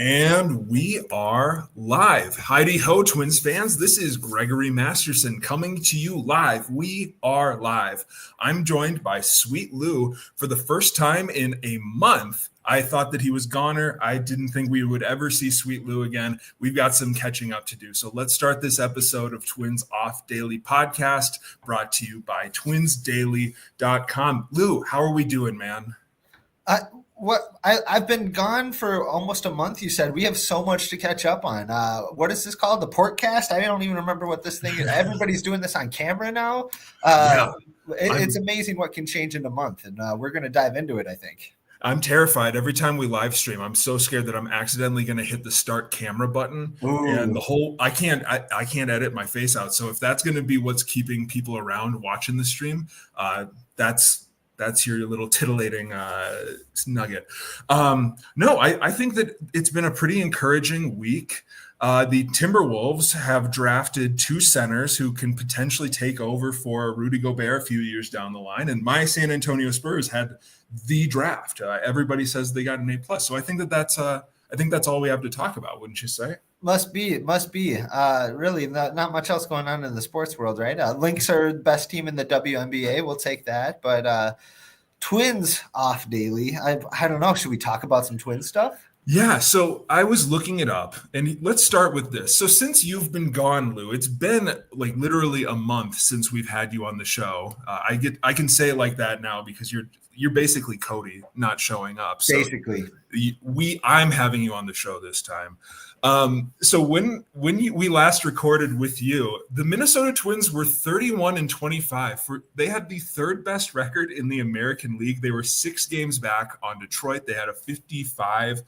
And we are live. Heidi ho, Twins fans. This is Greggory Masterson coming to you live. We are live. I'm joined by Sweet Lou for the first time in a month. I thought that he was goner. I didn't think we would ever see Sweet Lou again. We've got some catching up to do. So let's start this episode of Twins Off Daily Podcast, brought to you by twinsdaily.com. Lou, how are we doing, man? I've been gone for almost a month. You said we have so much to catch up on. What is this called? The Portcast? I don't even remember what this thing is. Everybody's doing this on camera now. It's amazing what can change in a month, and we're going to dive into it, I think. I'm terrified. Every time we live stream, I'm so scared that I'm accidentally going to hit the start camera button. Ooh. And I can't edit my face out. So if that's going to be what's keeping people around watching the stream, that's your little titillating nugget. I think that it's been a pretty encouraging week. The Timberwolves have drafted two centers who can potentially take over for Rudy Gobert a few years down the line. And my San Antonio Spurs had the draft. Everybody says they got an A+. So I think that's all we have to talk about, wouldn't you say? Must be. Really, not much else going on in the sports world, right? Lynx are the best team in the WNBA. We'll take that. But Twins Off Daily. I don't know. Should we talk about some Twins stuff? Yeah, so I was looking it up, and let's start with this. So since you've been gone, Lou, it's been like literally a month since we've had you on the show. I can say it like that now because you're basically Cody not showing up. So basically, I'm having you on the show this time. So when we last recorded with you, the Minnesota Twins were 31-25. They had the third best record in the American League. They were 6 games back on Detroit. They had a 55%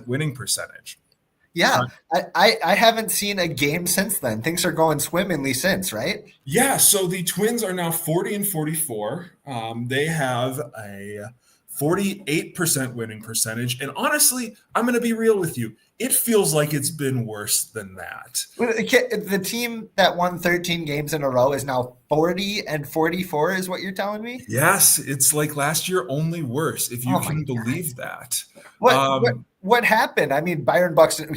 winning percentage. Yeah, I haven't seen a game since then. Things are going swimmingly since, right? Yeah, so the Twins are now 40-44. They have a 48% winning percentage. And honestly, I'm going to be real with you. It feels like it's been worse than that. The team that won 13 games in a row is now 40-44 is what you're telling me? Yes, it's like last year, only worse, if you can believe that. What happened? I mean, Byron Buxton,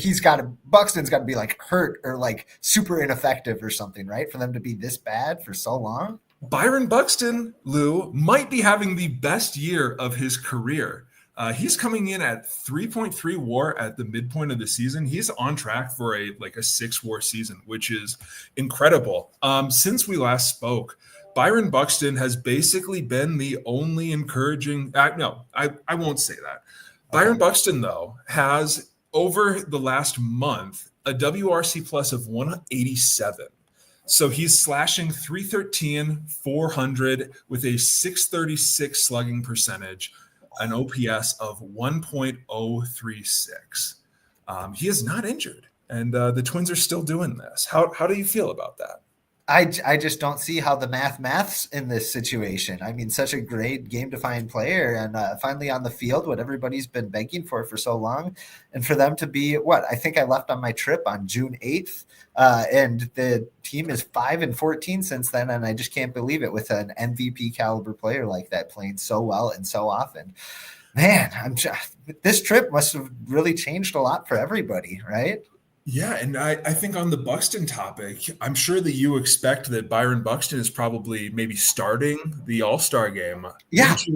Buxton's got to be like hurt or like super ineffective or something, right? For them to be this bad for so long. Byron Buxton, Lou, might be having the best year of his career. He's coming in at 3.3 WAR at the midpoint of the season. He's on track for a 6 WAR season, which is incredible. Since we last spoke, Byron Buxton has basically been the only encouraging. No, I won't say that. Byron Buxton, though, has over the last month a WRC plus of 187. So he's slashing 313, 400 with a 636 slugging percentage, an OPS of 1.036. He is not injured, and the Twins are still doing this. How do you feel about that? I just don't see how the maths in this situation. I mean, such a great game-defining player, and finally on the field, what everybody's been begging for so long, and for them to be I think I left on my trip on June 8th, and the team is 5-14 since then, and I just can't believe it with an MVP caliber player like that playing so well and so often. Man, this trip must have really changed a lot for everybody, right? Yeah, and I think on the Buxton topic, I'm sure that you expect that Byron Buxton is probably maybe starting the All-Star game. Yeah. It's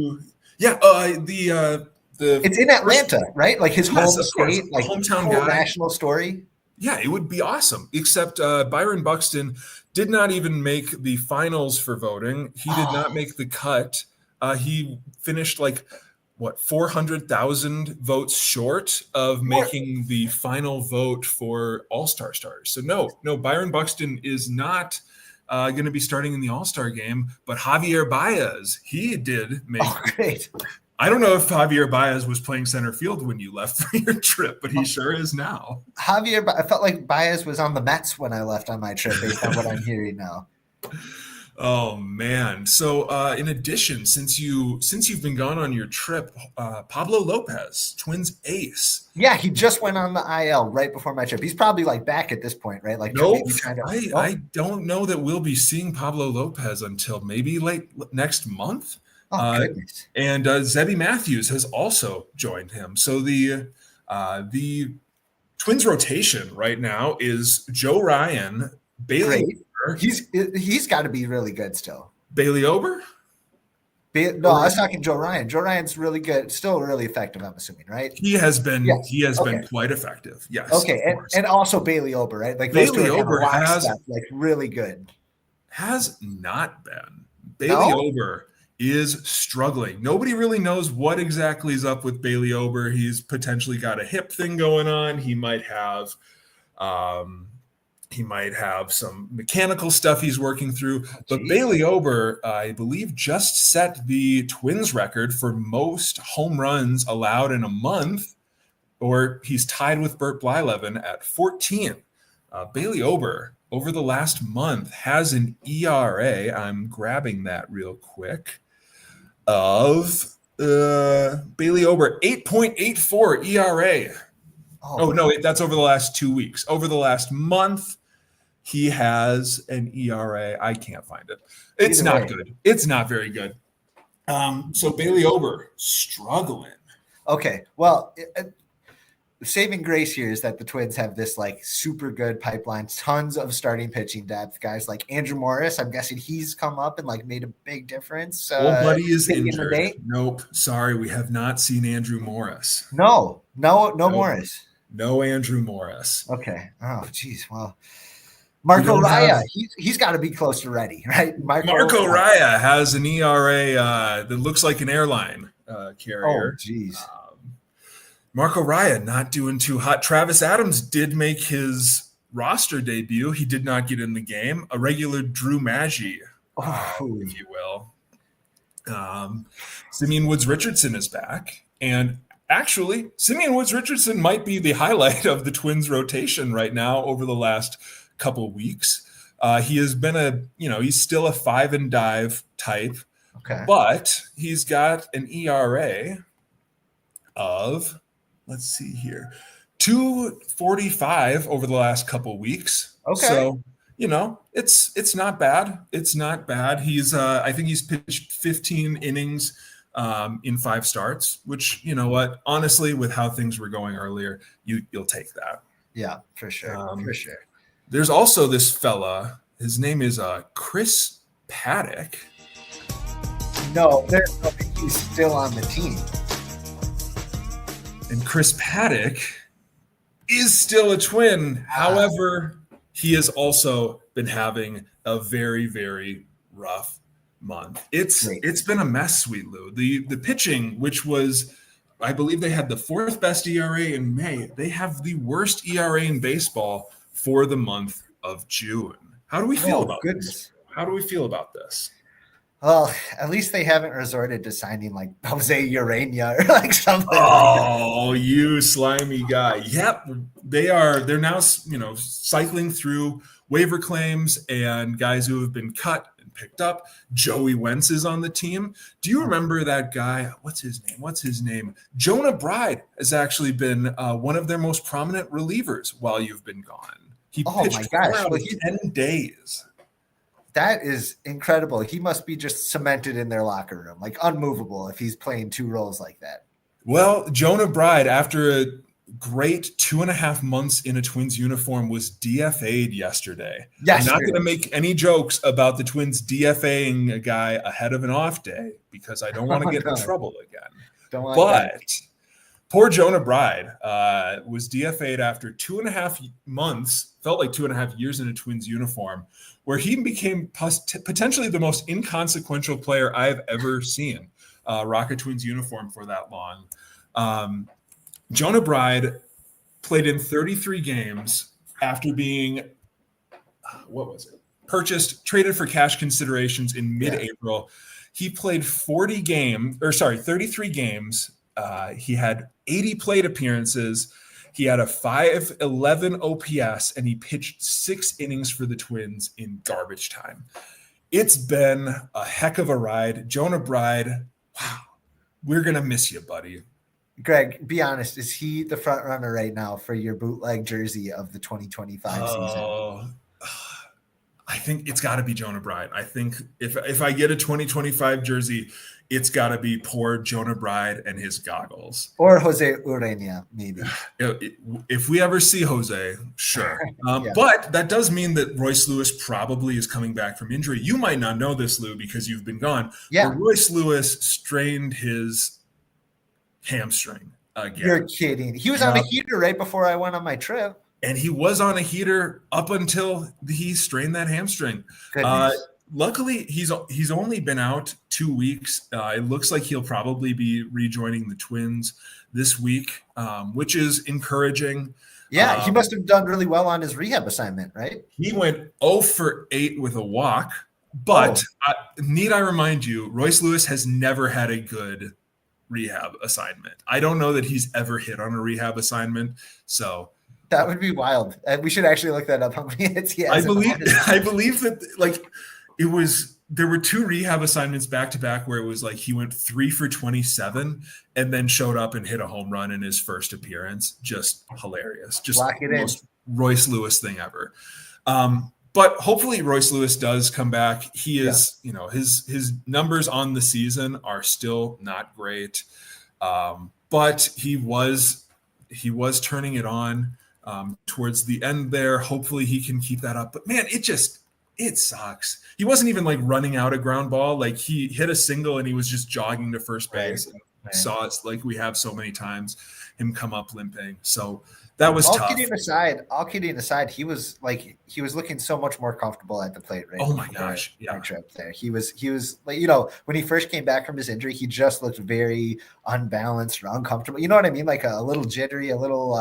in Atlanta, right? Like his home state, like hometown guy. National story. Yeah, it would be awesome. Except Byron Buxton did not even make the finals for voting. He did not make the cut. He finished 400,000 votes short of making the final vote for All-Star starters. So no, Byron Buxton is not going to be starting in the All-Star game, but Javier Baez, he did make. Oh, great. I don't know if Javier Baez was playing center field when you left for your trip, but he sure is now. I felt like Baez was on the Mets when I left on my trip based on what I'm hearing now. Oh man! So in addition, since you've been gone on your trip, Pablo Lopez, Twins ace. Yeah, he just went on the IL right before my trip. He's probably back at this point, right? I don't know that we'll be seeing Pablo Lopez until maybe late next month. Oh goodness! And Zebby Matthews has also joined him. So the The Twins rotation right now is Joe Ryan, Bailey Great. Ober. He's got to be really good still. Bailey Ober? No, I was talking Joe Ryan. Joe Ryan's really good, still really effective, I'm assuming, right? He has been Okay. quite effective. Yes. Okay. Of course. And also Bailey Ober, right? Like those two Bailey are kind of Ober lockstep, like really good. has not been. Bailey No? Ober is struggling. Nobody really knows what exactly is up with Bailey Ober. He's potentially got a hip thing going on. He might have some mechanical stuff he's working through. But Bailey Ober, I believe, just set the Twins record for most home runs allowed in a month, or he's tied with Bert Blyleven at 14. Bailey Ober, over the last month, has an ERA, I'm grabbing that real quick, of Bailey Ober, 8.84 ERA. Oh, no, that's over the last 2 weeks. Over the last month, he has an ERA. I can't find it. It's not good. It's not very good. So Bailey Ober, struggling. Okay, well, saving grace here is that the Twins have this like super good pipeline, tons of starting pitching depth. Guys like Andrew Morris, I'm guessing he's come up and like made a big difference. Old buddy is injured. Nope, sorry, we have not seen Andrew Morris. No Morris. No Andrew Morris. Okay. Oh, geez. Well, Marco Raya, he's got to be close to ready, right? Marco Raya has an ERA that looks like an airline carrier. Oh, geez. Marco Raya not doing too hot. Travis Adams did make his roster debut. He did not get in the game. A regular Drew Maggi, if you will. Simeon Woods-Richardson is back. And actually, Simeon Woods-Richardson might be the highlight of the Twins rotation right now over the last couple weeks. He has been he's still a 5 and dive type, but he's got an ERA of, let's see here, 2.45 over the last couple weeks. Okay. So, it's not bad. It's not bad. He's I think he's pitched 15 innings in 5 starts, which, you know what, honestly, with how things were going earlier, you'll take that. Yeah, for sure. For sure. There's also this fella. His name is Chris Paddock. No, he's still on the team. And Chris Paddock is still a Twin. However, he has also been having a very, very rough month. It's been a mess, Sweet Lou. The pitching, which was, I believe they had the 4th best ERA in May. They have the worst ERA in baseball for the month of June. How do we feel about this? How do we feel about this? Well, at least they haven't resorted to signing like Jose Urania or like something. Oh, you slimy guy. Yep. They're now, cycling through waiver claims and guys who have been cut and picked up. Joey Wentz is on the team. Do you remember that guy? What's his name? Jonah Bride has actually been one of their most prominent relievers while you've been gone. He pitched for around 10 days. That is incredible. He must be just cemented in their locker room, like unmovable if he's playing 2 roles like that. Well, Jonah Bride, after a great 2.5 months in a Twins uniform, was DFA'd yesterday. I'm not going to make any jokes about the Twins DFAing a guy ahead of an off day because I don't want to get in trouble again. Poor Jonah Bride was DFA'd after 2.5 months, felt like 2.5 years in a Twins uniform, where he became potentially the most inconsequential player I've ever seen rock a Twins uniform for that long. Jonah Bride played in 33 games after being, traded for cash considerations in mid-April. He played 33 games. He had 80 plate appearances. He had a 5.11 OPS, and he pitched 6 innings for the Twins in garbage time. It's been a heck of a ride. Jonah Bride, wow, we're going to miss you, buddy. Greg, be honest, is he the front runner right now for your bootleg jersey of the 2025 season? I think it's got to be Jonah Bride. I think if I get a 2025 jersey, it's got to be poor Jonah Bride and his goggles. Or Jose Urena, maybe. If we ever see Jose, sure. Yeah. But that does mean that Royce Lewis probably is coming back from injury. You might not know this, Lou, because you've been gone. Yeah. But Royce Lewis strained his hamstring again. You're kidding. He was on a heater right before I went on my trip. And he was on a heater up until he strained that hamstring. Luckily, he's only been out 2 weeks. It looks like he'll probably be rejoining the Twins this week, which is encouraging. Yeah, he must have done really well on his rehab assignment, right? He went 0 for 8 with a walk, but need I remind you, Royce Lewis has never had a good rehab assignment. I don't know that he's ever hit on a rehab assignment, so that would be wild. We should actually look that up. How many hits he has? I believe that there were 2 rehab assignments back to back where it was like he went 3 for 27 and then showed up and hit a home run in his first appearance. Just hilarious. Just the most Royce Lewis thing ever. But hopefully Royce Lewis does come back. He is, his numbers on the season are still not great. But he was turning it on towards the end there. Hopefully he can keep that up. But man, it sucks. He wasn't even like running out a ground ball. Like he hit a single and he was just jogging to first base. Right. And saw it like we have so many times, him come up limping. So that was tough. All kidding aside, he was looking so much more comfortable at the plate, right? Oh my gosh. Yeah. Trip there. He was like, when he first came back from his injury, he just looked very unbalanced or uncomfortable. You know what I mean? Like a little jittery, a little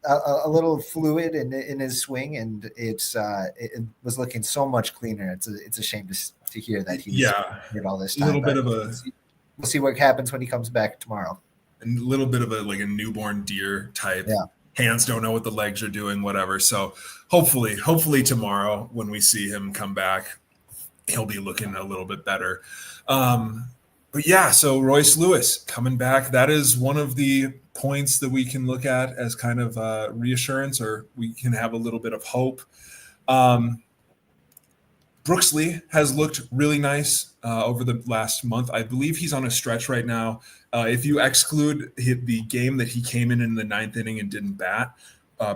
a little fluid in his swing, and it was looking so much cleaner. It's a shame to hear that he's hit all this time. A little bit of we'll see what happens when he comes back tomorrow. A little bit of a newborn deer type. Yeah. Hands don't know what the legs are doing, whatever. So hopefully tomorrow when we see him come back, he'll be looking a little bit better. But yeah, so Royce Lewis coming back, that is one of the points that we can look at as kind of reassurance, or we can have a little bit of hope. Brooks Lee has looked really nice over the last month. I believe he's on a stretch right now. If you exclude the game that he came in the 9th inning and didn't bat,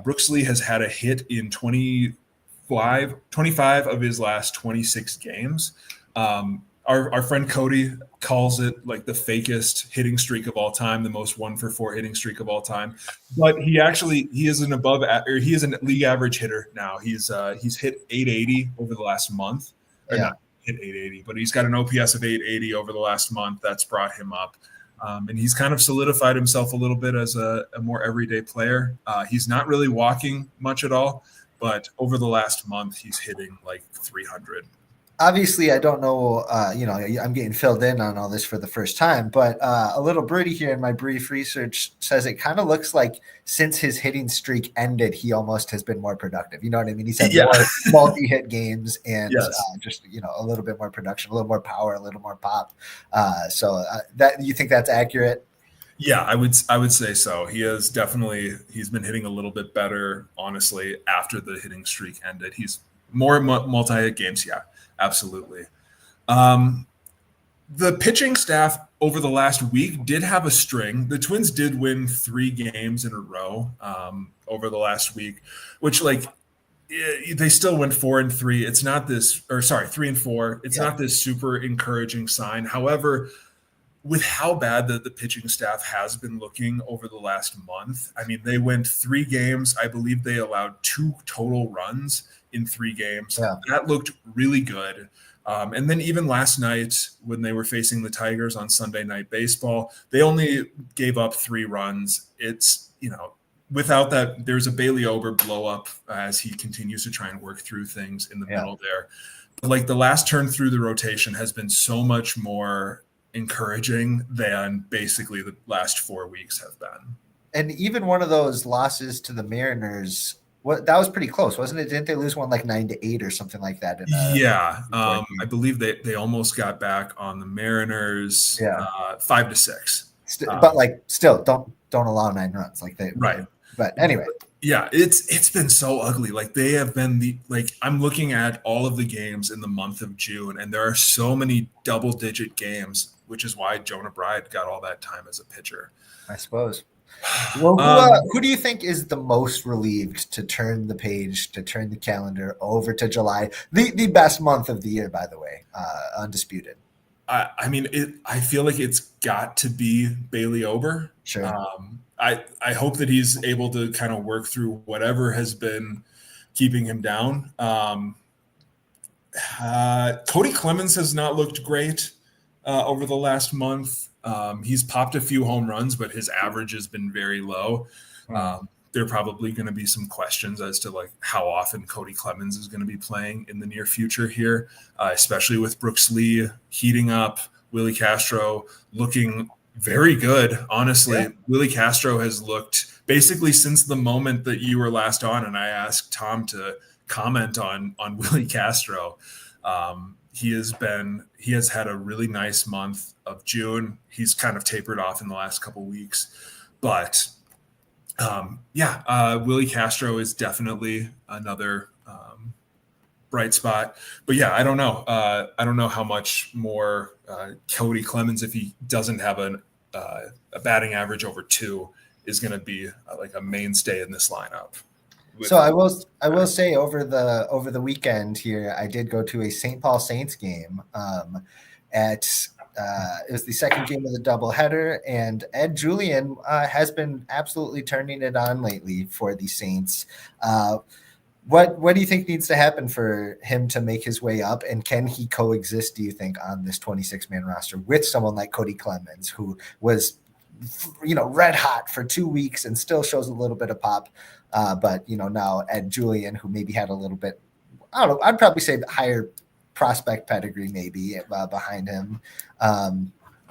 Brooks Lee has had a hit in 25 of his last 26 games. Our friend Cody calls it like the fakest hitting streak of all time, the most 1-for-4 hitting streak of all time. But he is he is a league average hitter now. He's hit 880 over the last month. Or not hit 880, but he's got an OPS of 880 over the last month. That's brought him up. And he's kind of solidified himself a little bit as a more everyday player. He's not really walking much at all, but over the last month, he's hitting like 300. Obviously, I don't know, I'm getting filled in on all this for the first time, but a little birdie here in my brief research says it kind of looks like since his hitting streak ended, he almost has been more productive. You know what I mean? He's had more multi-hit games and just, a little bit more production, a little more power, a little more pop. So that you think that's accurate? Yeah, I would say so. He's been hitting a little bit better, honestly, after the hitting streak ended. He's more multi-hit games. Yeah. Absolutely. The pitching staff over the last week did have a string. The Twins did win 3 games in a row over the last week, which they still went 4-3. It's not this, 3-4. It's not this super encouraging sign. However, with how bad the pitching staff has been looking over the last month, I mean, they went 3 games. I believe they allowed 2 total runs in 3 games. Yeah. That looked really good. And then even last night when they were facing the Tigers on Sunday Night Baseball, they only gave up 3 runs. It's, without that, there's a Bailey Ober blow up as he continues to try and work through things in the middle there. But the last turn through the rotation has been so much more encouraging than basically the last 4 weeks have been. And even one of those losses to the Mariners, that was pretty close, wasn't it? Didn't they lose one 9-8 or something like that? I believe they almost got back on the Mariners 5-6. But still don't allow 9 runs right. But anyway. Yeah, it's been so ugly. Like they have been I'm looking at all of the games in the month of June, and there are so many double-digit games, which is why Jonah Bride got all that time as a pitcher. I suppose. Well, who do you think is the most relieved to turn the page, to turn the calendar over to July, the best month of the year, by the way, undisputed? I mean, I feel like it's got to be Bailey Ober. Sure. I hope that he's able to kind of work through whatever has been keeping him down. Cody Clemens has not looked great over the last month. He's popped a few home runs, but his average has been very low. There are probably going to be some questions as to like how often Cody Clemens is going to be playing in the near future here, especially with Brooks Lee heating up, Willie Castro looking very good. Honestly, yeah. Willie Castro has looked basically since the moment that you were last on, and I asked Tom to comment on Willie Castro. He has had a really nice month of June. He's kind of tapered off in the last couple of weeks, but Willie Castro is definitely another bright spot. But yeah, I don't know. I don't know how much more Cody Clemens, if he doesn't have a batting average over 2, is going to be like a mainstay in this lineup. So I will say over the weekend here, I did go to a St. Paul Saints game it was the second game of the doubleheader, and Ed Julian has been absolutely turning it on lately for the Saints. What do you think needs to happen for him to make his way up, and can he coexist, do you think, on this 26-man roster with someone like Cody Clemens, who was red hot for 2 weeks and still shows a little bit of pop, but now Ed Julian, who maybe had a little bit, I don't know, I'd probably say higher prospect pedigree maybe behind him. I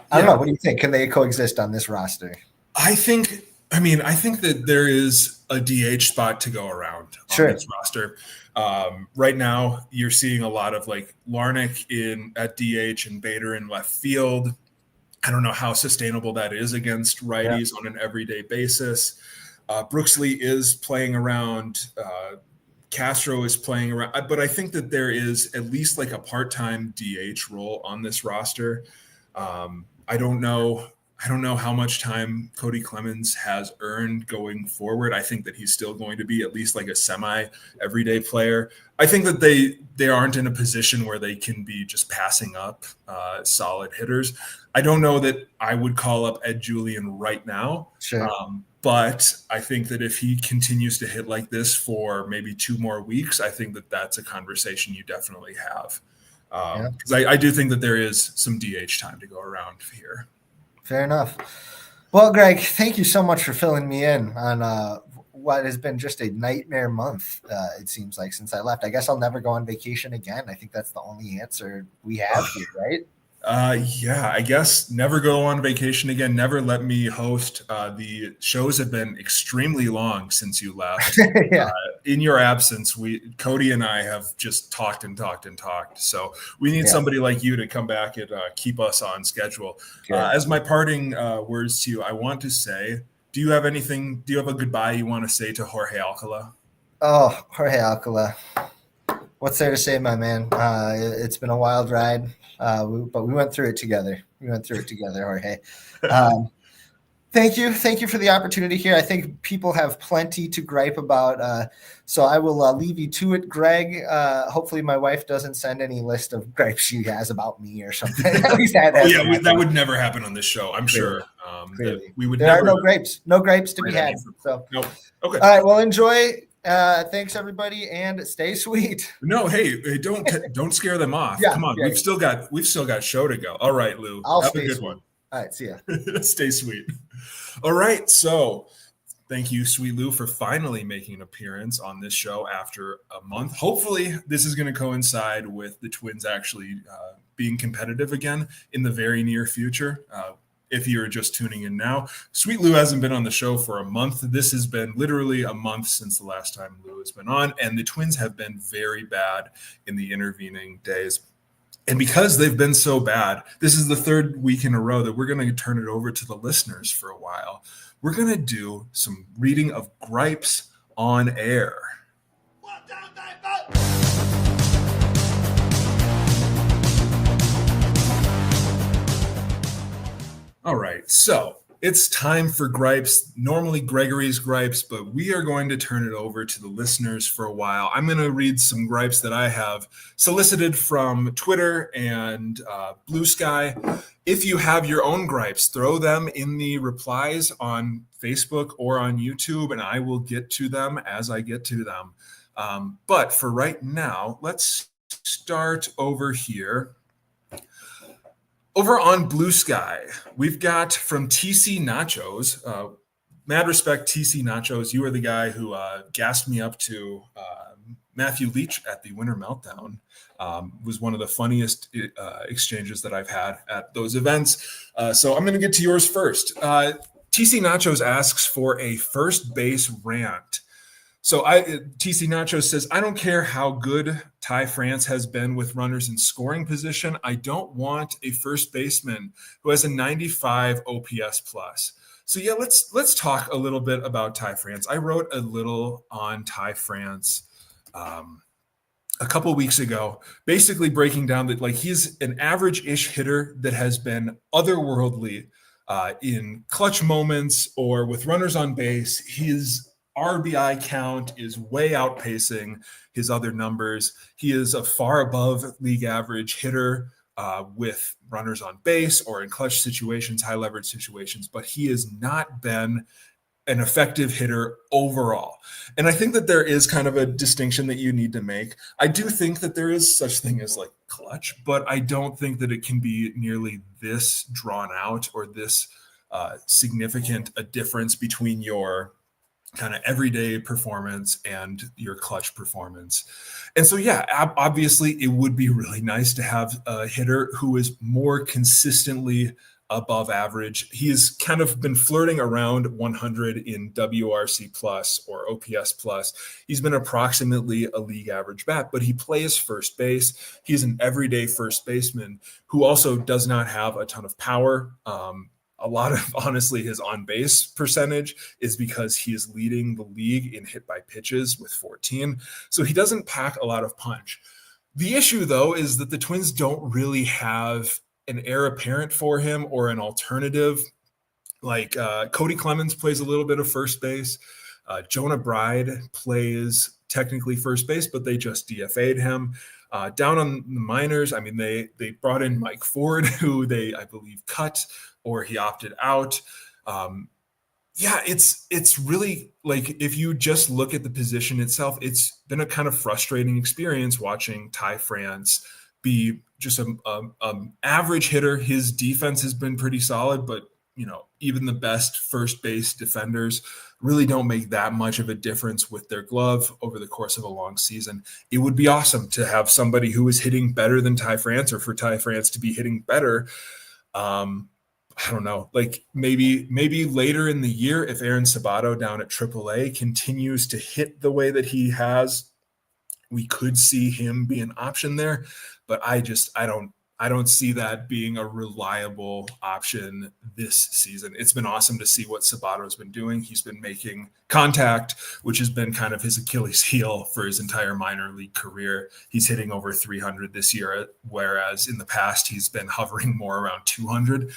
don't know. What do you think? Can they coexist on this roster? I think that there is a DH spot to go around on this roster. Right now, you're seeing a lot of like Larnach at DH and Bader in left field. I don't know how sustainable that is against righties on an everyday basis. Brooks Lee is playing around. Castro is playing around, but I think that there is at least like a part-time DH role on this roster. I don't know how much time Cody Clemens has earned going forward. I think that he's still going to be at least like a semi-everyday player. I think that they aren't in a position where they can be just passing up solid hitters. I don't know that I would call up Ed Julian right now. Sure. But I think that if he continues to hit like this for maybe 2 more weeks, I think that that's a conversation you definitely have. Because I do think that there is some DH time to go around here. Fair enough. Well, Greg, thank you so much for filling me in on what has been just a nightmare month, it seems like, since I left. I guess I'll never go on vacation again. I think that's the only answer we have here, right? I guess never go on vacation again. Never let me host. The shows have been extremely long since you left. In your absence, Cody and I have just talked and talked and talked. So we need somebody like you to come back and keep us on schedule. As my parting words to you, I want to say, do you have a goodbye you want to say to Jorge Alcala? Oh, Jorge Alcala. What's there to say, my man? It's been a wild ride. But we went through it together. Jorge. Thank you for the opportunity here. I think people have plenty to gripe about. So I will leave you to it, Greg. Hopefully my wife doesn't send any list of gripes she has about me or something. At least that would never happen on this show. I'm sure. We would. There are no grapes to be had. So nope. Okay. All right. Well, enjoy. Thanks everybody, and stay sweet. No, hey, don't scare them off. Come on, we've still got show to go. All right, Lou, have a good one. All right, see ya. Stay sweet. All right, so thank you, Sweet Lou, for finally making an appearance on this show after a month. Hopefully, this is going to coincide with the Twins actually being competitive again in the very near future. If you're just tuning in now, Sweet Lou hasn't been on the show for a month. This has been literally a month since the last time Lou has been on, and the Twins have been very bad in the intervening days. And because they've been so bad, this is the 3rd week in a row that we're going to turn it over to the listeners for a while. We're going to do some reading of gripes on air. All right, so it's time for gripes. Normally Greggory's gripes, but we are going to turn it over to the listeners for a while. I'm going to read some gripes that I have solicited from Twitter and Blue Sky. If you have your own gripes, throw them in the replies on Facebook or on YouTube, and I will get to them as I get to them. But for right now, let's start over here. Over on Blue Sky, we've got from TC Nachos. Mad respect, TC Nachos. You are the guy who gassed me up to Matthew Leach at the Winter Meltdown. Was one of the funniest exchanges that I've had at those events. So I'm going to get to yours first. TC Nachos asks for a first base rant. So TC Nachos says, I don't care how good Ty France has been with runners in scoring position. I don't want a first baseman who has a 95 OPS plus. So yeah, let's talk a little bit about Ty France. I wrote a little on Ty France a couple weeks ago, basically breaking down that like he's an average-ish hitter that has been otherworldly in clutch moments or with runners on base. His RBI count is way outpacing his other numbers. He is a far above league average hitter with runners on base or in clutch situations, high leverage situations, but he has not been an effective hitter overall. And I think that there is kind of a distinction that you need to make. I do think that there is such thing as like clutch, but I don't think that it can be nearly this drawn out or this significant a difference between your kind of everyday performance and your clutch performance. And so, yeah, obviously it would be really nice to have a hitter who is more consistently above average. He has kind of been flirting around 100 in WRC plus or OPS plus. He's been approximately a league average bat, but he plays first base. He's an everyday first baseman who also does not have a ton of power. A lot of, honestly, his on-base percentage is because he is leading the league in hit by pitches with 14. So he doesn't pack a lot of punch. The issue, though, is that the Twins don't really have an heir apparent for him or an alternative. Like Cody Clemens plays a little bit of first base. Jonah Bride plays technically first base, but they just DFA'd him. Down on the minors, I mean, they brought in Mike Ford, who they, I believe, cut or he opted out. Yeah, it's really like if you just look at the position itself, it's been a kind of frustrating experience watching Ty France be just an average hitter. His defense has been pretty solid, but you know, even the best first base defenders really don't make that much of a difference with their glove over the course of a long season. It would be awesome to have somebody who is hitting better than Ty France, or for Ty France to be hitting better. I don't know, like maybe later in the year, if Aaron Sabato down at AAA continues to hit the way that he has, we could see him be an option there. But I don't see that being a reliable option this season. It's been awesome to see what Sabato's been doing. He's been making contact, which has been kind of his Achilles heel for his entire minor league career. He's hitting over 300 this year, whereas in the past he's been hovering more around 200.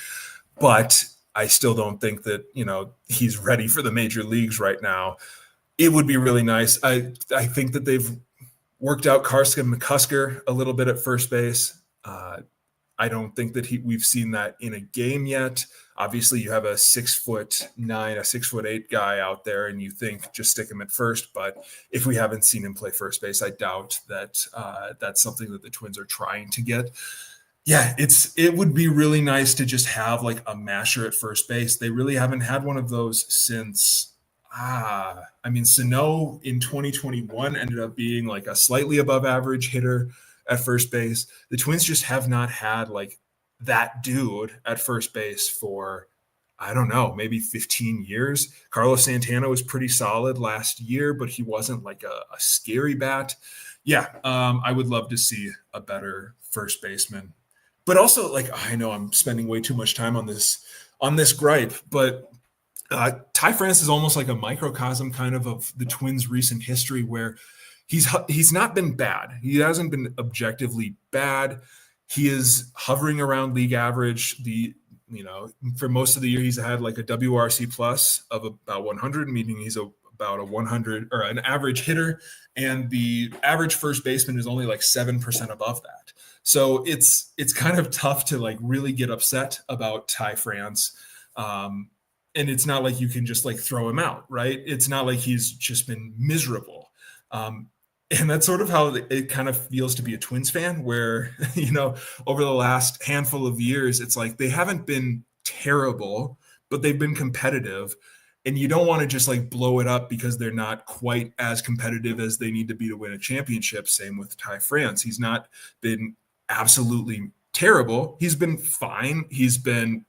But I still don't think that, you know, he's ready for the major leagues right now. It would be really nice. I think that they've worked out Karska McCusker a little bit at first base. I don't think that we've seen that in a game yet. Obviously, you have a 6'9", a 6'8" guy out there, and you think just stick him at first. But if we haven't seen him play first base, I doubt that that's something that the Twins are trying to get. Yeah, it would be really nice to just have like a masher at first base. They really haven't had one of those since. Sano in 2021 ended up being like a slightly above average hitter at first base. The Twins just have not had like that dude at first base for, I don't know, maybe 15 years. Carlos Santana was pretty solid last year, but he wasn't like a scary bat. Yeah, I would love to see a better first baseman. But also, like, I know I'm spending way too much time on this gripe, but Ty France is almost like a microcosm kind of the Twins' recent history, where he's not been bad. He hasn't been objectively bad. He is hovering around league average. For most of the year, he's had like a WRC plus of about 100, meaning he's about a 100 or an average hitter, and the average first baseman is only like 7% above that. So it's kind of tough to like really get upset about Ty France. And it's not like you can just like throw him out, right? It's not like he's just been miserable. And that's sort of how it kind of feels to be a Twins fan, where, over the last handful of years, it's like they haven't been terrible, but they've been competitive. And you don't want to just like blow it up because they're not quite as competitive as they need to be to win a championship. Same with Ty France. He's not been absolutely terrible. He's been fine. He's been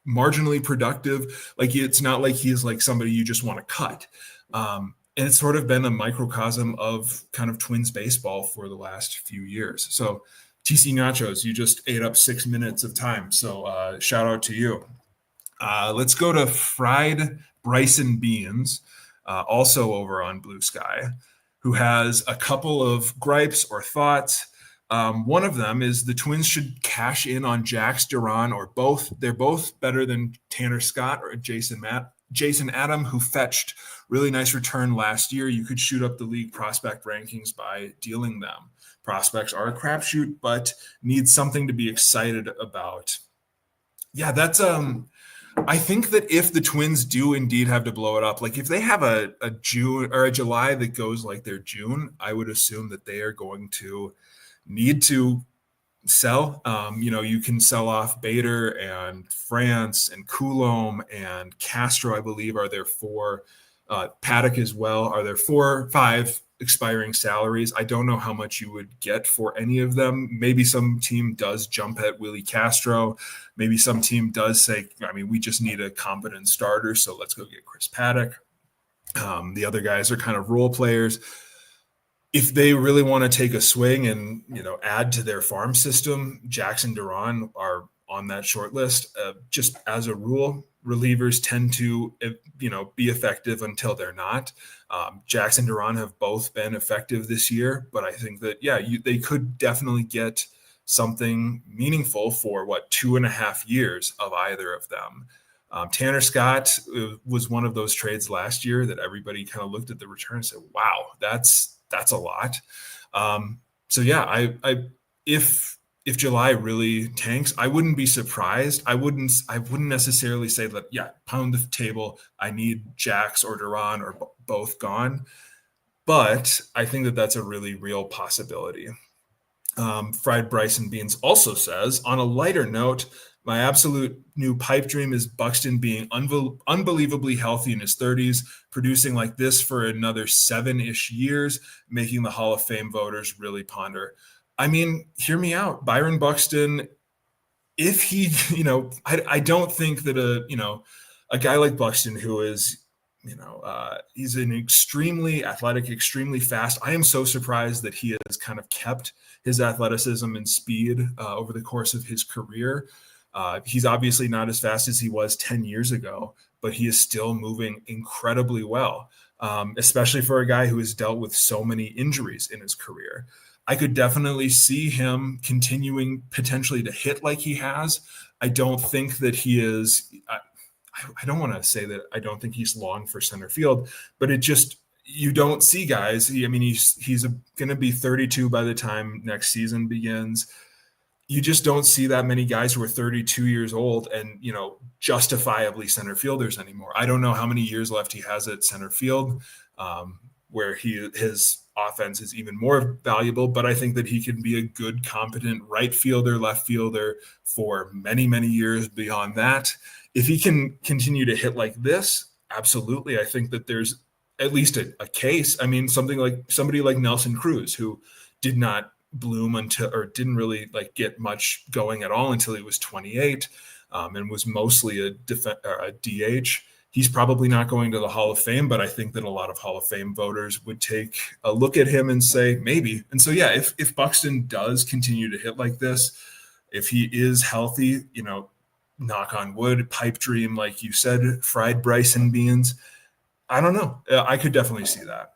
marginally productive. Like, it's not like he's like somebody you just want to cut. And it's sort of been a microcosm of kind of Twins baseball for the last few years. So TC Nachos, you just ate up 6 minutes of time. So shout out to you. Let's go to Fried Bryson Beans, also over on Blue Sky, who has a couple of gripes or thoughts. One of them is the Twins should cash in on Jax Duran or both. They're both better than Tanner Scott or Jason Adam, who fetched really nice return last year. You could shoot up the league prospect rankings by dealing them. Prospects are a crapshoot, but need something to be excited about. Yeah, that's I think that if the Twins do indeed have to blow it up, like if they have a June or a July that goes like their June, I would assume that they are going to need to sell. You can sell off Bader and France and Coulomb and Castro, I believe, are there four. Paddock as well. Are there 4 or 5 expiring salaries? I don't know how much you would get for any of them. Maybe some team does jump at Willie Castro. Maybe some team does say, we just need a competent starter, so let's go get Chris Paddock. The other guys are kind of role players. If they really want to take a swing and add to their farm system, Jackson Duran are on that short list. Just as a rule, relievers tend to be effective until they're not. Jackson Duran have both been effective this year, but I think that they could definitely get something meaningful for 2.5 years of either of them. Tanner Scott was one of those trades last year that everybody kind of looked at the return and said, wow, that's a lot. If July really tanks, I wouldn't be surprised. I wouldn't necessarily say that, pound the table, I need Jax or Duran or both gone. But I think that that's a really real possibility. Fried Bryson Beans also says, on a lighter note, my absolute new pipe dream is Buxton being unbelievably healthy in his 30s, producing like this for another 7-ish years, making the Hall of Fame voters really ponder. Hear me out. Byron Buxton, if he, I don't think that a guy like Buxton, who is, he's an extremely athletic, extremely fast. I am so surprised that he has kind of kept his athleticism and speed over the course of his career. He's obviously not as fast as he was 10 years ago, but he is still moving incredibly well, especially for a guy who has dealt with so many injuries in his career. I could definitely see him continuing potentially to hit like he has. I don't think that he is. I don't want to say that I don't think he's long for center field, but you don't see guys. He's going to be 32 by the time next season begins. You just don't see that many guys who are 32 years old and, justifiably center fielders anymore. I don't know how many years left he has at center field, where his offense is even more valuable, but I think that he can be a good, competent right fielder, left fielder for many, many years beyond that. If he can continue to hit like this, absolutely. I think that there's at least a case. Somebody like Nelson Cruz, who did not bloom until, or didn't really get much going at all until he was 28, and was mostly a DH. He's probably not going to the Hall of Fame, but I think that a lot of Hall of Fame voters would take a look at him and say maybe. And so, if Buxton does continue to hit like this, if he is healthy, knock on wood, pipe dream, like you said, fried Bryson beans. I don't know. I could definitely see that.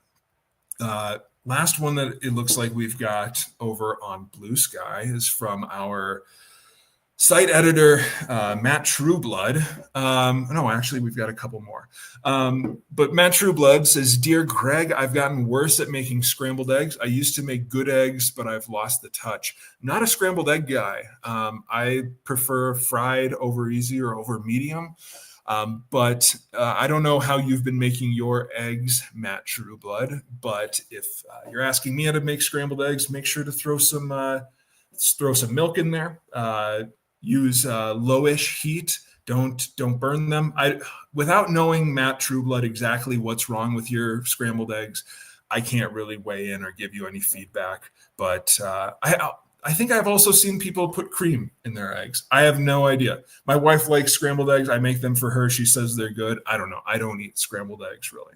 Last one that it looks like we've got over on Blue Sky is from our site editor, Matt Trueblood. No, actually, we've got a couple more. But Matt Trueblood says, "Dear Gregg, I've gotten worse at making scrambled eggs. I used to make good eggs, but I've lost the touch. Not a scrambled egg guy. I prefer fried over easy or over medium. But I don't know how you've been making your eggs, Matt Trueblood. But if you're asking me how to make scrambled eggs, make sure to throw some milk in there. Use lowish heat. Don't burn them. Without knowing, Matt Trueblood, exactly what's wrong with your scrambled eggs, I can't really weigh in or give you any feedback. But I think I've also seen people put cream in their eggs. I have no idea. My wife likes scrambled eggs. I make them for her. She says they're good. I don't know. I don't eat scrambled eggs really.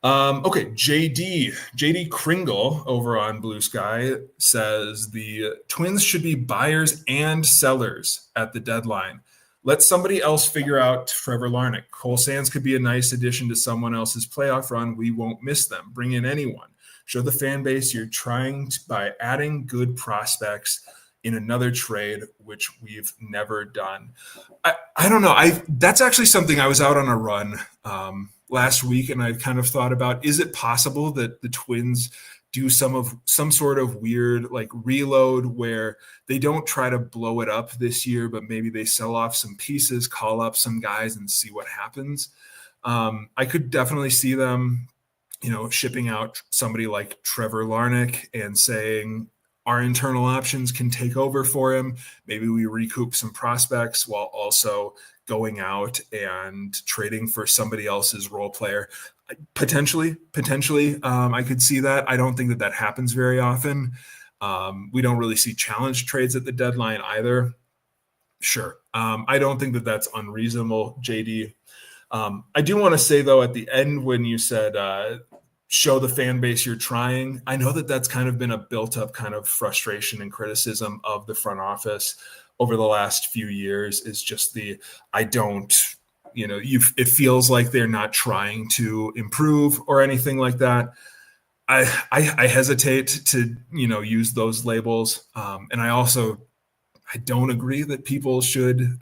Okay, JD Kringle over on Blue Sky says the Twins should be buyers and sellers at the deadline. Let somebody else figure out Trevor Larnach. Cole Sands could be a nice addition to someone else's playoff run. We won't miss them. Bring in anyone. Show the fan base you're trying by adding good prospects in another trade, which we've never done. I don't know. That's actually something. I was out on a run last week, and I kind of thought about, is it possible that the Twins do some sort of weird like reload where they don't try to blow it up this year, but maybe they sell off some pieces, call up some guys, and see what happens. I could definitely see them, shipping out somebody like Trevor Larnach and saying our internal options can take over for him. Maybe we recoup some prospects while also going out and trading for somebody else's role player. Potentially, I could see that. I don't think that happens very often. We don't really see challenge trades at the deadline either. Sure. I don't think that that's unreasonable, JD. I do want to say, though, at the end when you said show the fan base you're trying, I know that that's kind of been a built-up kind of frustration and criticism of the front office over the last few years, is just it feels like they're not trying to improve or anything like that. I hesitate to, use those labels. And I don't agree that people should,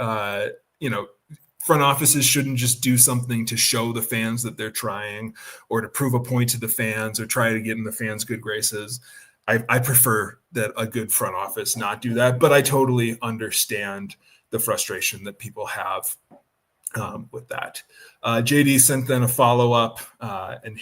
front offices shouldn't just do something to show the fans that they're trying or to prove a point to the fans or try to get in the fans' good graces. I prefer that a good front office not do that, but I totally understand the frustration that people have with that. JD sent then a follow-up, and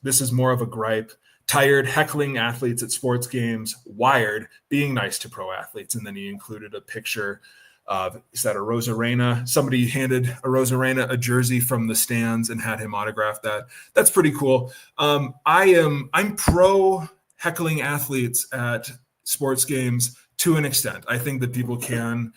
this is more of a gripe. Tired heckling athletes at sports games, wired being nice to pro athletes. And then he included a picture of, is that a Rosarena? Somebody handed a Rosarena a jersey from the stands and had him autograph that. That's pretty cool. I'm pro heckling athletes at sports games to an extent. I think that people can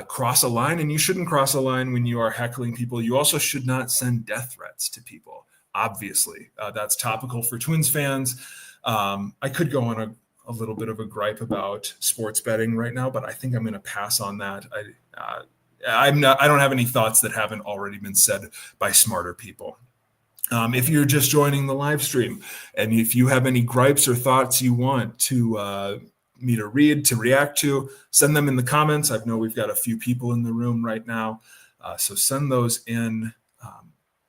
cross a line, and you shouldn't cross a line when you are heckling people. You also should not send death threats to people. Obviously, that's topical for Twins fans. I could go on a little bit of a gripe about sports betting right now, but I think I'm going to pass on that. I don't have any thoughts that haven't already been said by smarter people. If you're just joining the live stream, and if you have any gripes or thoughts you want to me to read, to react to, send them in the comments. I know we've got a few people in the room right now, so send those in.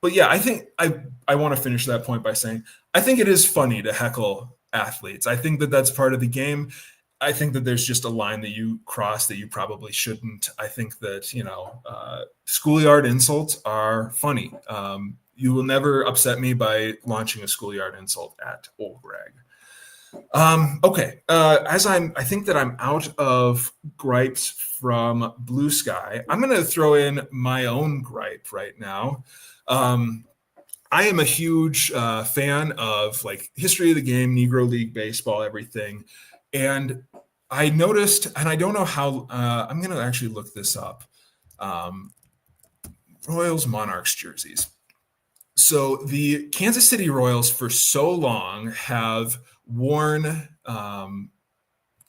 But yeah, I think I want to finish that point by saying I think it is funny to heckle athletes. I think that that's part of the game. I think that there's just a line that you cross that you probably shouldn't. I think that, schoolyard insults are funny. You will never upset me by launching a schoolyard insult at old Greg. Okay. I think that I'm out of gripes from Blue Sky. I'm going to throw in my own gripe right now. I am a huge fan of like history of the game, Negro League baseball, everything. And I noticed, and I don't know how, I'm going to actually look this up. Royals Monarchs jerseys. So the Kansas City Royals for so long have worn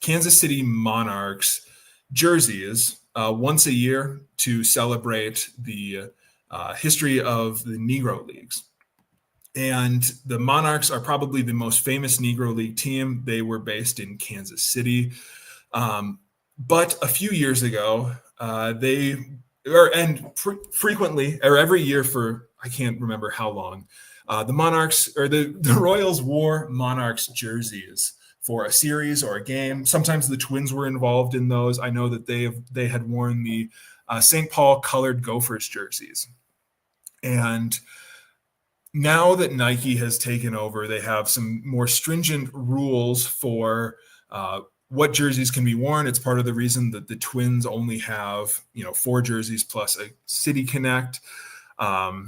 Kansas City Monarchs jerseys once a year to celebrate the history of the Negro Leagues. And the Monarchs are probably the most famous Negro League team. They were based in Kansas City. But a few years ago, frequently, or every year for, I can't remember how long, the Monarchs or the Royals wore Monarchs jerseys for a series or a game. Sometimes the Twins were involved in those. I know that they had worn the St. Paul colored Gophers jerseys. And now that Nike has taken over, they have some more stringent rules for what jerseys can be worn. It's part of the reason that the Twins only have 4 jerseys plus a City Connect. I've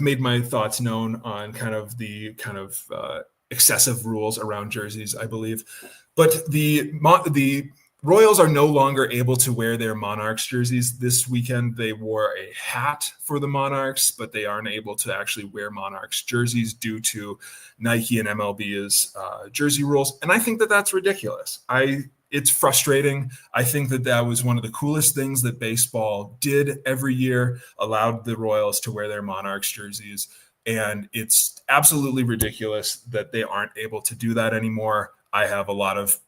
made my thoughts known on kind of the excessive rules around jerseys, I believe. But the Royals are no longer able to wear their Monarchs jerseys. This weekend, they wore a hat for the Monarchs, but they aren't able to actually wear Monarchs jerseys due to Nike and MLB's jersey rules. And I think that that's ridiculous. It's frustrating. I think that was one of the coolest things that baseball did every year, allowed the Royals to wear their Monarchs jerseys. And it's absolutely ridiculous that they aren't able to do that anymore. I have a lot of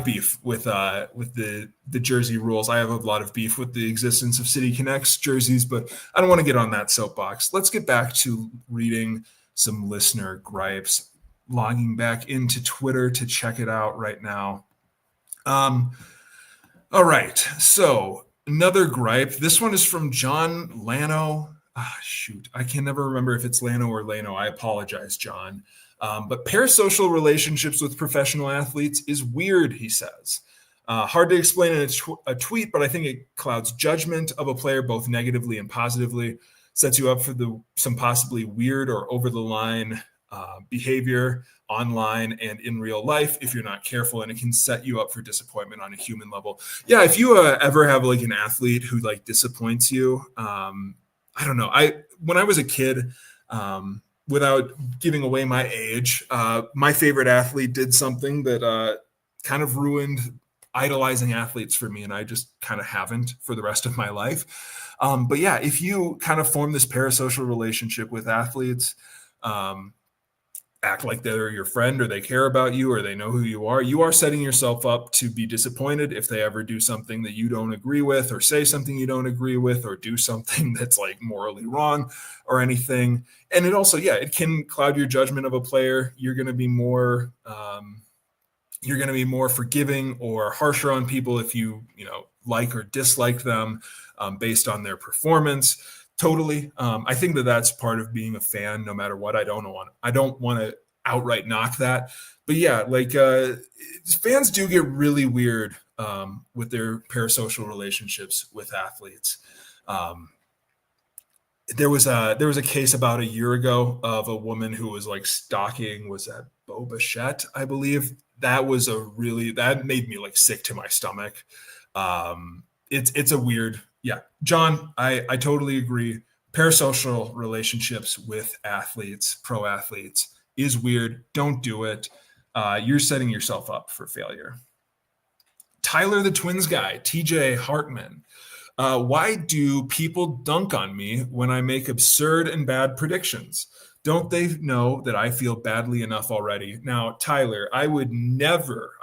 beef with the jersey rules. I have a lot of beef with the existence of City Connect's jerseys, but I don't want to get on that soapbox. Let's get back to reading some listener gripes. Logging back into Twitter to check it out right now. All right, so another gripe. This one is from John Lano. I can never remember if it's Lano or Lano. I apologize, John. But parasocial relationships with professional athletes is weird, he says. Hard to explain in a tweet, but I think it clouds judgment of a player both negatively and positively, sets you up for some possibly weird or over-the-line behavior online and in real life if you're not careful, and it can set you up for disappointment on a human level. Yeah, if you ever have like an athlete who like disappoints you, I don't know. When I was a kid, without giving away my age, my favorite athlete did something that kind of ruined idolizing athletes for me, and I just kind of haven't for the rest of my life. But yeah, if you kind of form this parasocial relationship with athletes, act like they're your friend or they care about you or they know who you are setting yourself up to be disappointed if they ever do something that you don't agree with or say something you don't agree with or do something that's like morally wrong or anything. And it also, it can cloud your judgment of a player. You're going to be more forgiving or harsher on people if you like or dislike them based on their performance. Totally. I think that that's part of being a fan, no matter what. I don't want to outright knock that. But yeah, fans do get really weird with their parasocial relationships with athletes. There was a case about a year ago of a woman who was like stalking, was that Bo Bichette, I believe. That made me like sick to my stomach. It's a weird, John, I totally agree. Parasocial relationships with athletes, pro athletes, is weird. Don't do it. You're setting yourself up for failure. Tyler the Twins guy, TJ Hartman. Why do people dunk on me when I make absurd and bad predictions? Don't they know that I feel badly enough already? Now, Tyler, I would never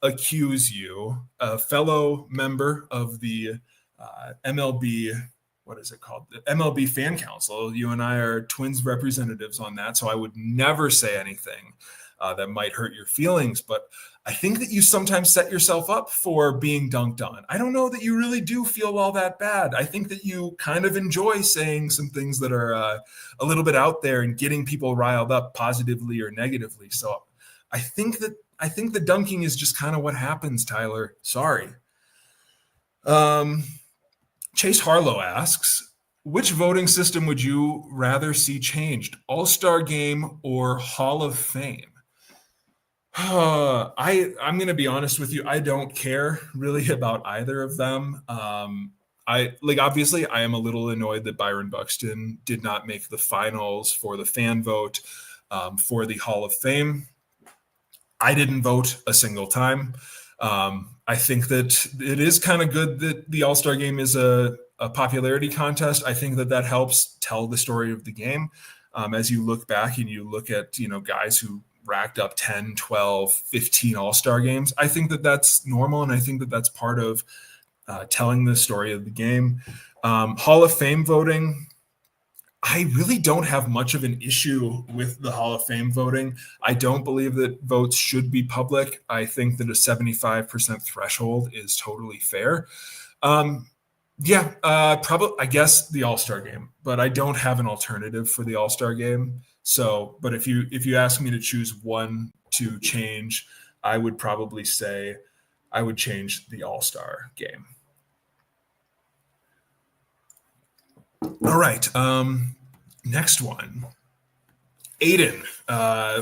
accuse you, a fellow member of the MLB, what is it called? The MLB Fan Council. You and I are Twins representatives on that, so I would never say anything that might hurt your feelings. But I think that you sometimes set yourself up for being dunked on. I don't know that you really do feel all that bad. I think that you kind of enjoy saying some things that are a little bit out there and getting people riled up positively or negatively. So I think the dunking is just kind of what happens, Tyler. Sorry. Chase Harlow asks, which voting system would you rather see changed? All-Star Game or Hall of Fame? I'm going to be honest with you. I don't care really about either of them. Obviously I am a little annoyed that Byron Buxton did not make the finals for the fan vote for the Hall of Fame. I didn't vote a single time. I think that it is kind of good that the All-Star game is a popularity contest. I think that helps tell the story of the game. As you look back and you look at, guys who racked up 10, 12, 15 All-Star games, I think that that's normal. And I think that that's part of telling the story of the game. Hall of Fame voting, I really don't have much of an issue with the Hall of Fame voting. I don't believe that votes should be public. I think that a 75% threshold is totally fair. Probably, I guess the All-Star game, but I don't have an alternative for the All-Star game. So, but if you ask me to choose one to change, I would probably say I would change the All-Star game. All right. Next one. Aiden,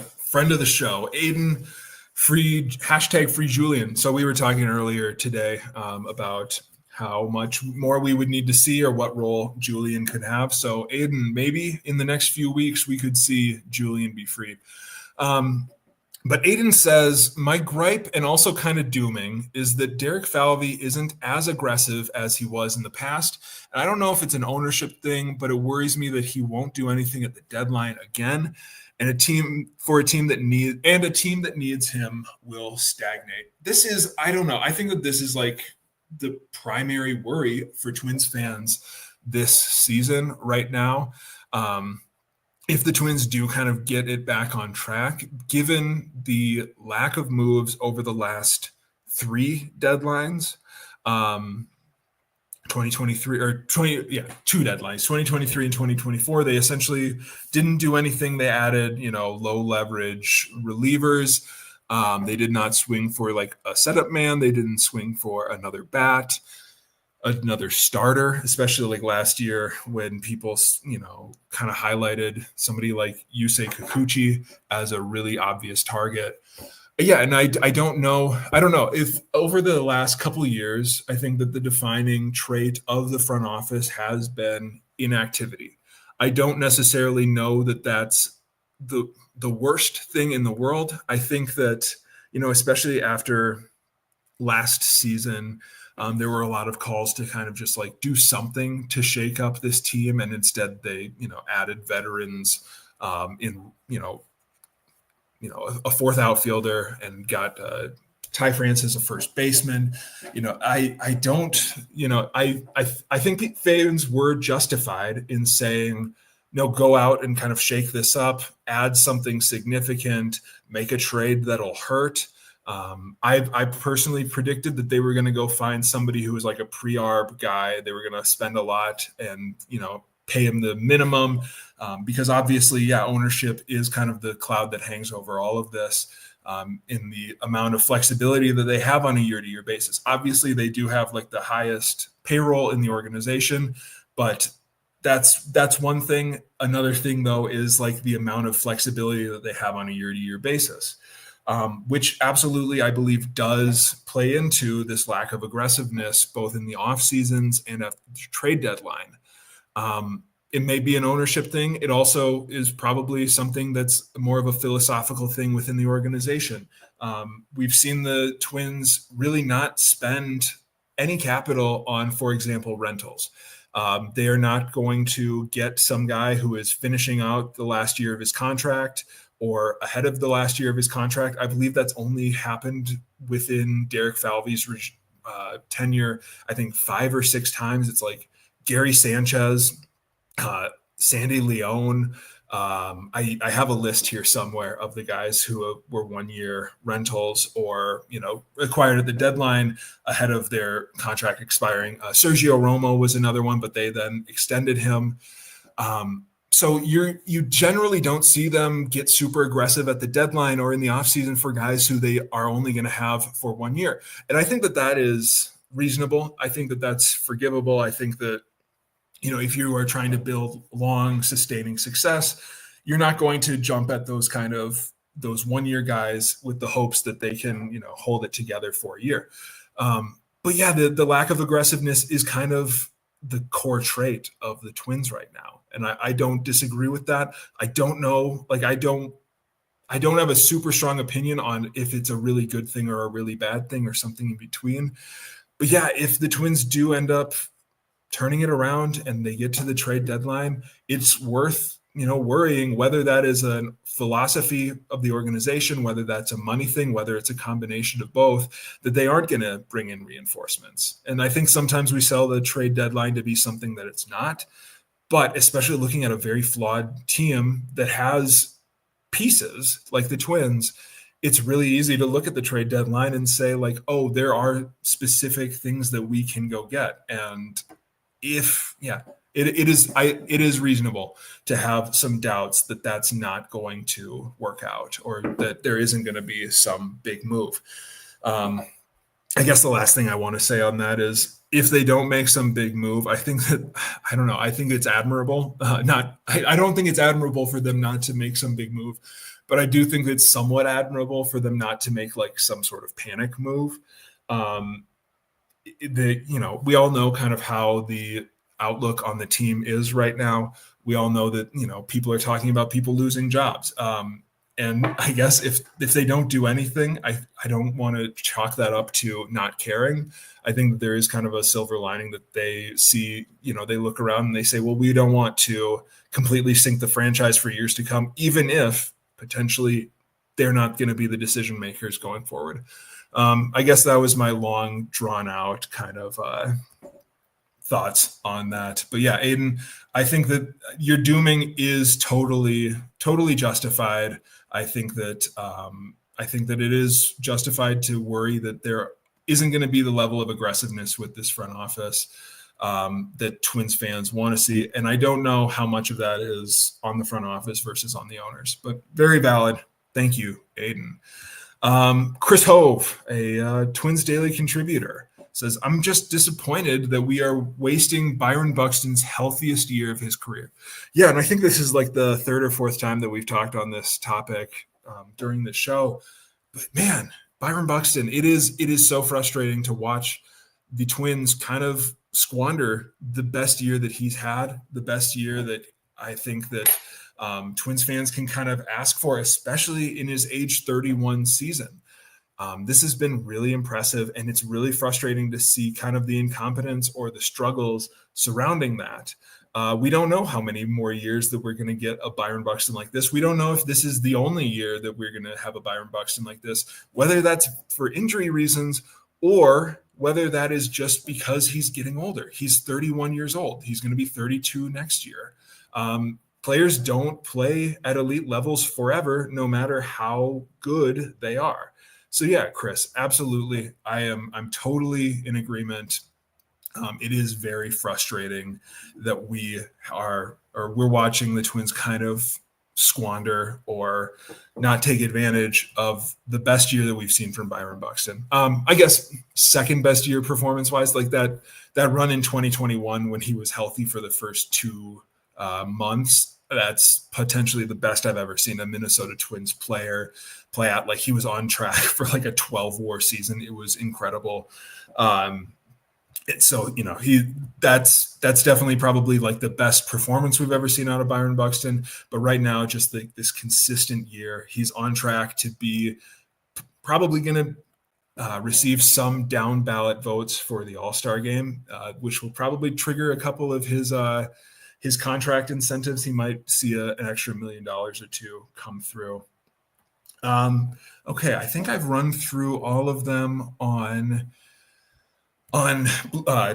friend of the show. Aiden, #free Julian. So we were talking earlier today about how much more we would need to see or what role Julian could have. So Aiden, maybe in the next few weeks we could see Julian be freed. But Aiden says, my gripe and also kind of dooming is that Derek Falvey isn't as aggressive as he was in the past. And I don't know if it's an ownership thing, but it worries me that he won't do anything at the deadline again. And a team that needs him will stagnate. This is, I don't know. I think that this is like the primary worry for Twins fans this season right now. If the Twins do kind of get it back on track, given the lack of moves over the last 3 deadlines, 2023 or 2 deadlines, 2023 and 2024, they essentially didn't do anything. They added, low leverage relievers. They did not swing for like a setup man. They didn't swing for another bat, another starter, especially like last year when people, kind of highlighted somebody like Yusei Kikuchi as a really obvious target. Yeah, and I don't know if over the last couple of years, I think that the defining trait of the front office has been inactivity. I don't necessarily know that that's the worst thing in the world. I think that, especially after last season, there were a lot of calls to kind of just like do something to shake up this team. And instead they, added veterans in, a 4th outfielder and got Ty France as a first baseman. I think fans were justified in saying, go out and kind of shake this up, add something significant, make a trade that'll hurt. I personally predicted that they were going to go find somebody who was like a pre-arb guy. They were going to spend a lot and, pay him the minimum because obviously, ownership is kind of the cloud that hangs over all of this in the amount of flexibility that they have on a year-to-year basis. Obviously, they do have like the highest payroll in the organization, but that's one thing. Another thing, though, is like the amount of flexibility that they have on a year-to-year basis. Which absolutely, I believe, does play into this lack of aggressiveness, both in the off seasons and at the trade deadline. It may be an ownership thing. It also is probably something that's more of a philosophical thing within the organization. We've seen the Twins really not spend any capital on, for example, rentals. They are not going to get some guy who is finishing out the last year of his contract or ahead of the last year of his contract. I believe that's only happened within Derek Falvey's tenure, I think 5 or 6 times. It's like Gary Sanchez, Sandy Leone. I have a list here somewhere of the guys who were 1-year rentals or, acquired at the deadline ahead of their contract expiring. Sergio Romo was another one, but they then extended him. So you generally don't see them get super aggressive at the deadline or in the offseason for guys who they are only going to have for 1 year. And I think that is reasonable. I think that that's forgivable. I think that, if you are trying to build long sustaining success, you're not going to jump at those 1-year guys with the hopes that they can, hold it together for a year. But yeah, the lack of aggressiveness is kind of the core trait of the Twins right now. And I don't disagree with that. I don't know. Like, I don't I don't have a super strong opinion on if it's a really good thing or a really bad thing or something in between. But yeah, if the Twins do end up turning it around and they get to the trade deadline, it's worth, worrying whether that is a philosophy of the organization, whether that's a money thing, whether it's a combination of both, that they aren't going to bring in reinforcements. And I think sometimes we sell the trade deadline to be something that it's not. But especially looking at a very flawed team that has pieces like the Twins, it's really easy to look at the trade deadline and say, like, oh, there are specific things that we can go get. And it is reasonable to have some doubts that that's not going to work out, or that there isn't going to be some big move. I guess the last thing I want to say on that is, if they don't make some big move, I think it's admirable. I don't think it's admirable for them not to make some big move, but I do think it's somewhat admirable for them not to make like some sort of panic move. We all know kind of how the outlook on the team is right now. We all know that, people are talking about people losing jobs. And I guess if they don't do anything, I don't want to chalk that up to not caring. I think that there is kind of a silver lining that they see, they look around and they say, well, we don't want to completely sink the franchise for years to come, even if potentially they're not going to be the decision makers going forward. I guess that was my long drawn out kind of thoughts on that. But yeah, Aiden, I think that your dooming is totally justified. I think that it is justified to worry that there isn't going to be the level of aggressiveness with this front office that Twins fans want to see. And I don't know how much of that is on the front office versus on the owners, but very valid. Thank you, Aiden. Chris Hove, a Twins Daily contributor, says, I'm just disappointed that we are wasting Byron Buxton's healthiest year of his career. Yeah, and I think this is like the third or fourth time that we've talked on this topic during the show. But man, Byron Buxton, it is so frustrating to watch the Twins kind of squander the best year that he's had, the best year that I think that Twins fans can kind of ask for, especially in his age 31 season. This has been really impressive, and it's really frustrating to see kind of the incompetence or the struggles surrounding that. We don't know how many more years that we're going to get a Byron Buxton like this. We don't know if this is the only year that we're going to have a Byron Buxton like this, whether that's for injury reasons or whether that is just because he's getting older. He's 31 years old. He's going to be 32 next year. Players don't play at elite levels forever, no matter how good they are. So yeah, Chris, absolutely. I'm totally in agreement. It is very frustrating that we're watching the Twins kind of squander or not take advantage of the best year that we've seen from Byron Buxton. I guess second best year performance wise, like that run in 2021 when he was healthy for the first 2 months. That's potentially the best I've ever seen a Minnesota Twins player play out. Like, he was on track for like a 12 WAR season. It was incredible. So, that's definitely probably like the best performance we've ever seen out of Byron Buxton. But right now, just this consistent year, he's on track to be probably going to receive some down ballot votes for the All-Star game, which will probably trigger a couple of his contract incentives. He might see an extra $1 million or $2 million come through. Okay, I think I've run through all of them on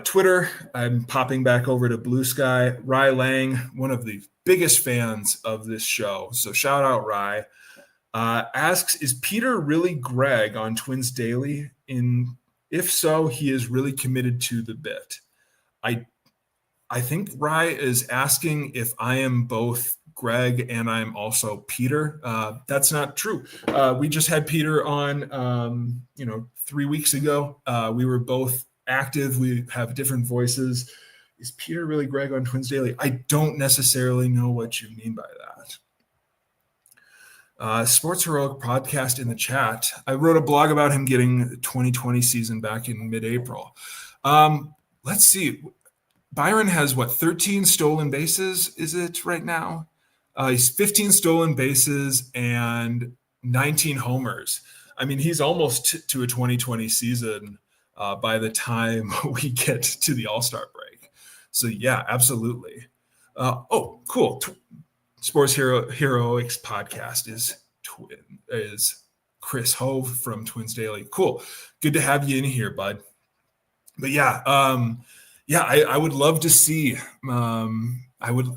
Twitter. I'm popping back over to Blue Sky. Rye Lang, one of the biggest fans of this show, so shout out Rye, asks, is Peter really Gregg on Twins Daily? If so, he is really committed to the bit. I think Rye is asking if I am both Gregg and I'm also Peter. That's not true. We just had Peter on, 3 weeks ago. We were both active. We have different voices. Is Peter really Gregg on Twins Daily? I don't necessarily know what you mean by that. Sports Heroic Podcast in the chat. I wrote a blog about him getting the 2020 season back in mid-April. Let's see. Byron has 13 stolen bases, is it right now? He's 15 stolen bases, and 19 homers. I mean, he's almost to a 2020 season by the time we get to the All-Star break. So yeah, absolutely. Oh, cool. Sports Heroics podcast is Chris Hove from Twins Daily. Cool. Good to have you in here, bud. But yeah, I would love to see. I would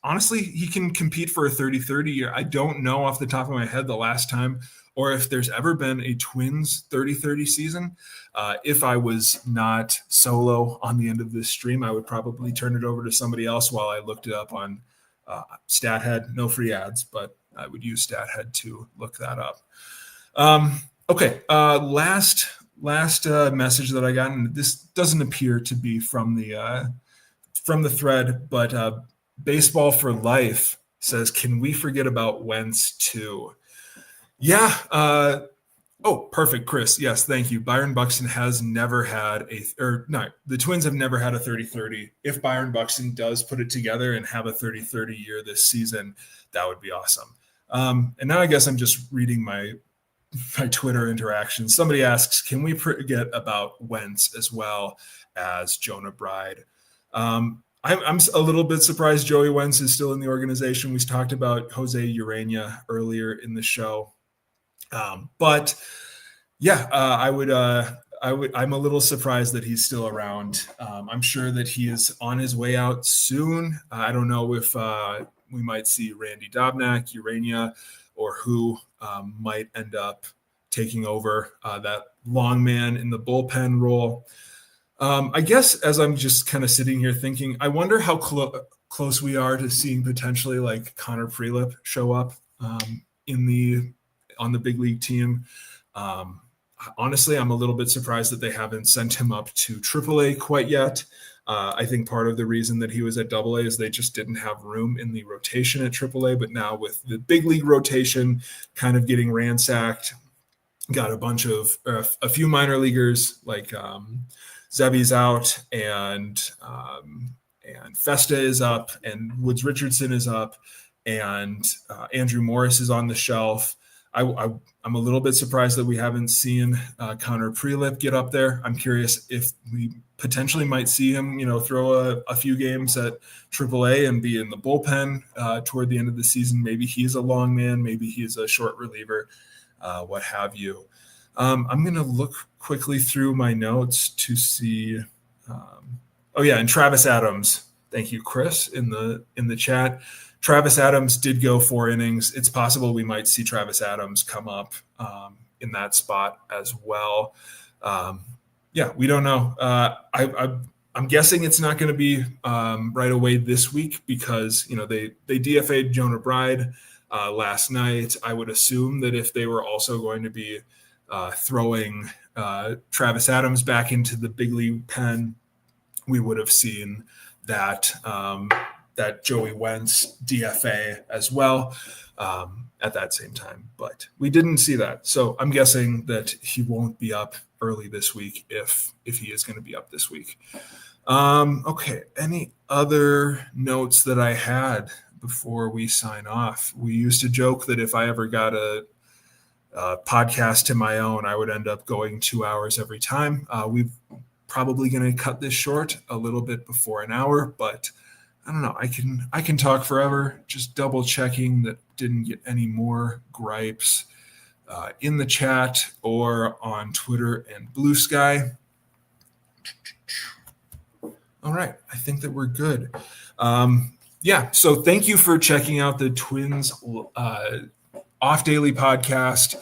honestly, he can compete for a 30-30 year. I don't know off the top of my head the last time or if there's ever been a Twins 30-30 season. If I was not solo on the end of this stream, I would probably turn it over to somebody else while I looked it up on StatHead. No free ads, but I would use StatHead to look that up. Okay, last message that I got, and this doesn't appear to be from the thread, but Baseball for Life says, "Can we forget about Wentz too?" Yeah. Oh, perfect, Chris. Yes, thank you. Byron Buxton has never had the Twins have never had a 30-30. If Byron Buxton does put it together and have a 30-30 year this season, that would be awesome. And now I guess I'm just reading my Twitter interactions. Somebody asks, can we forget about Wentz as well as Jonah Bride? I'm a little bit surprised Joey Wentz is still in the organization. We talked about Jose Urena earlier in the show. But yeah, I'm a little surprised that he's still around. I'm sure that he is on his way out soon. I don't know if we might see Randy Dobnak, Urena, or who might end up taking over that long man in the bullpen role. I guess as I'm just kind of sitting here thinking, I wonder how close we are to seeing potentially like Connor Prelip show up on the big league team. Honestly, I'm a little bit surprised that they haven't sent him up to AAA quite yet. I think part of the reason that he was at AA is they just didn't have room in the rotation at AAA. But now with the big league rotation kind of getting ransacked, got a few minor leaguers like Zebby's out and Festa is up and Woods Richardson is up and Andrew Morris is on the shelf. I'm a little bit surprised that we haven't seen Connor Prelip get up there. I'm curious if we potentially might see him, throw a few games at AAA and be in the bullpen toward the end of the season. Maybe he's a long man. Maybe he's a short reliever, what have you. I'm going to look quickly through my notes to see. And Travis Adams. Thank you, Chris, in the chat. Travis Adams did go 4 innings. It's possible we might see Travis Adams come up in that spot as well. We don't know. I'm guessing it's not going to be right away this week because they DFA'd Jonah Bride last night. I would assume that if they were also going to be throwing Travis Adams back into the big league pen, we would have seen that Joey Wentz DFA as well at that same time. But we didn't see that. So I'm guessing that he won't be up early this week if he is going to be up this week. Okay. Any other notes that I had before we sign off? We used to joke that if I ever got a podcast to my own, I would end up going 2 hours every time. We've probably going to cut this short a little bit before an hour, but I don't know. I can talk forever. Just double checking that didn't get any more gripes in the chat or on Twitter and Blue Sky. All right. I think that we're good. So thank you for checking out the Twins Off Daily podcast.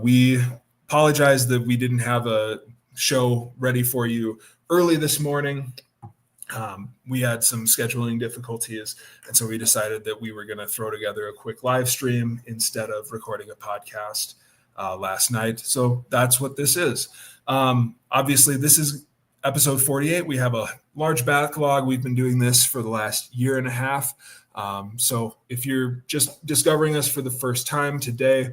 We apologize that we didn't have a show ready for you early this morning. We had some scheduling difficulties, and so we decided that we were going to throw together a quick live stream instead of recording a podcast last night. So that's what this is. Obviously, this is episode 48. We have a large backlog. We've been doing this for the last year and a half. So if you're just discovering us for the first time today,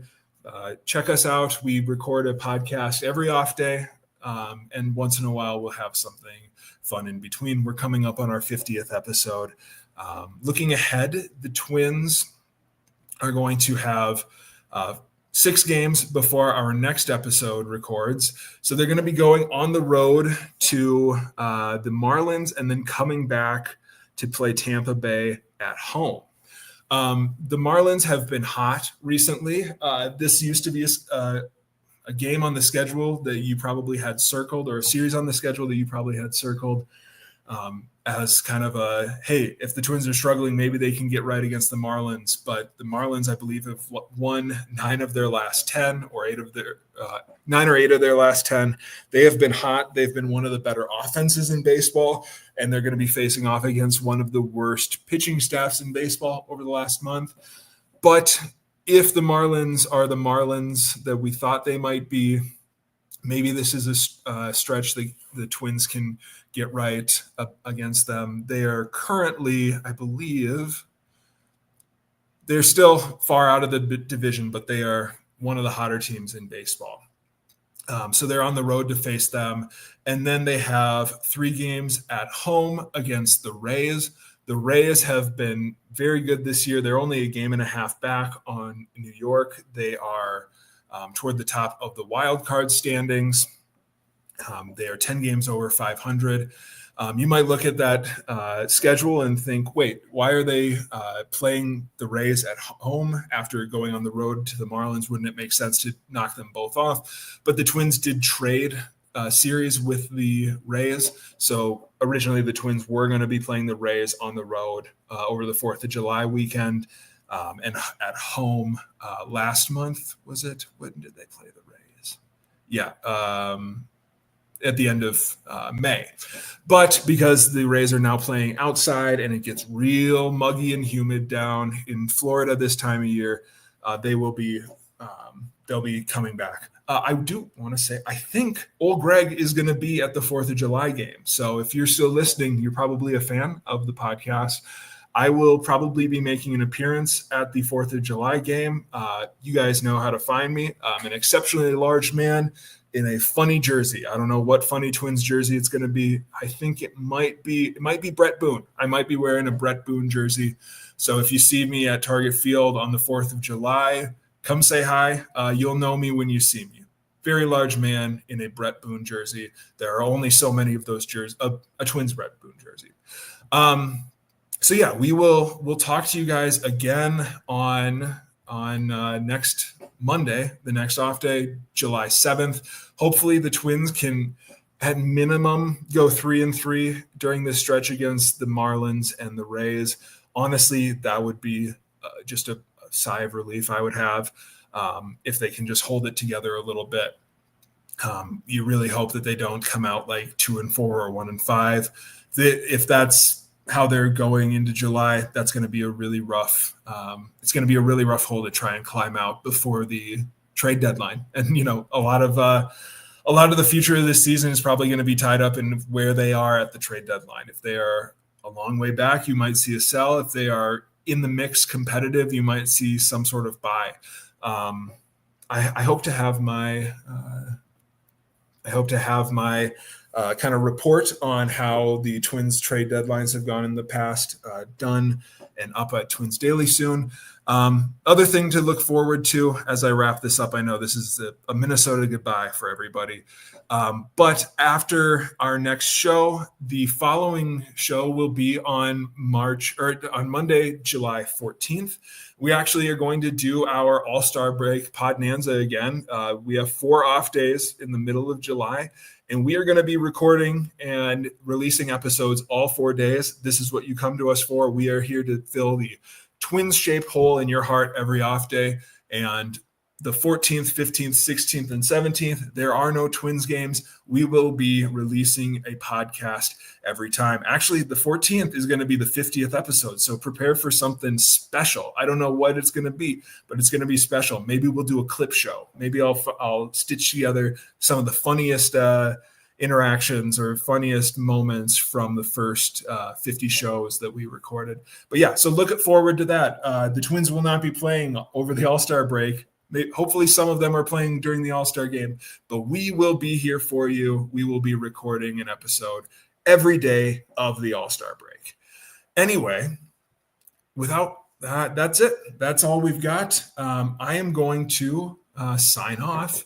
check us out. We record a podcast every off day, and once in a while we'll have something fun in between. We're coming up on our 50th episode. Looking ahead, the Twins are going to have 6 games before our next episode records. So they're going to be going on the road to the Marlins and then coming back to play Tampa Bay at home. The Marlins have been hot recently. This used to be a game on the schedule that you probably had circled, or a series on the schedule that you probably had circled, as kind of a, hey, if the Twins are struggling, maybe they can get right against the Marlins. But the Marlins, I believe, have won 9 of their last 10, or 8 of their 9 or 8 of their last 10. They have been hot. They've been one of the better offenses in baseball, and they're going to be facing off against one of the worst pitching staffs in baseball over the last month. But if the Marlins are the Marlins that we thought they might be, maybe this is a stretch that the Twins can get right up against them. They are currently, I believe, they're still far out of the division, but they are one of the hotter teams in baseball. So they're on the road to face them. And then they have 3 games at home against the Rays. The Rays have been very good this year. They're only a game and a half back on New York. They are toward the top of the wild card standings. They are 10 games over 500. You might look at that schedule and think, wait, why are they playing the Rays at home after going on the road to the Marlins? Wouldn't it make sense to knock them both off? But the Twins did trade series with the Rays. So originally the Twins were going to be playing the Rays on the road over the 4th of July weekend, and at home last month. Was it? When did they play the Rays? Yeah. At the end of May. But because the Rays are now playing outside and it gets real muggy and humid down in Florida this time of year, they'll be coming back. I do want to say, I think old Gregg is going to be at the 4th of July game. So if you're still listening, you're probably a fan of the podcast. I will probably be making an appearance at the 4th of July game. You guys know how to find me. I'm an exceptionally large man in a funny jersey. I don't know what funny Twins jersey it's going to be. I think it might be Brett Boone. I might be wearing a Brett Boone jersey. So if you see me at Target Field on the 4th of July, come say hi. You'll know me when you see me. Very large man in a Brett Boone jersey. There are only so many of those jerseys, a Twins Brett Boone jersey. So yeah, we'll talk to you guys again on next Monday, the next off day, July 7th. Hopefully the Twins can at minimum go 3-3 during this stretch against the Marlins and the Rays. Honestly, that would be just a sigh of relief I would have if they can just hold it together a little bit. You really hope that they don't come out like 2-4 or 1-5. If that's how they're going into July, that's going to be a really rough. It's going to be a really rough hole to try and climb out before the trade deadline. And a lot of the future of this season is probably going to be tied up in where they are at the trade deadline. If they are a long way back, you might see a sell. If they are in the mix, competitive, you might see some sort of buy. I hope to have my. Kind of report on how the Twins trade deadlines have gone in the past, done and up at Twins Daily soon. Other thing to look forward to as I wrap this up, I know this is a Minnesota goodbye for everybody. But after our next show, the following show will be on Monday, July 14th. We actually are going to do our All-Star break Podnanza again. We have 4 off days in the middle of July, and we are going to be recording and releasing episodes all 4 days. This is what you come to us for. We are here to fill the Twins-shaped hole in your heart every off day. And the 14th, 15th, 16th, and 17th, there are no Twins games. We will be releasing a podcast every time. Actually, the 14th is going to be the 50th episode, so prepare for something special. I don't know what it's going to be, but it's going to be special. Maybe we'll do a clip show. Maybe I'll stitch together some of the funniest interactions or funniest moments from the first 50 shows that we recorded. But yeah, so look forward to that. The Twins will not be playing over the All-Star break. Hopefully some of them are playing during the All-Star game, but we will be here for you. We will be recording an episode every day of the All-Star break. Anyway, without that, that's it. That's all we've got. I am going to sign off.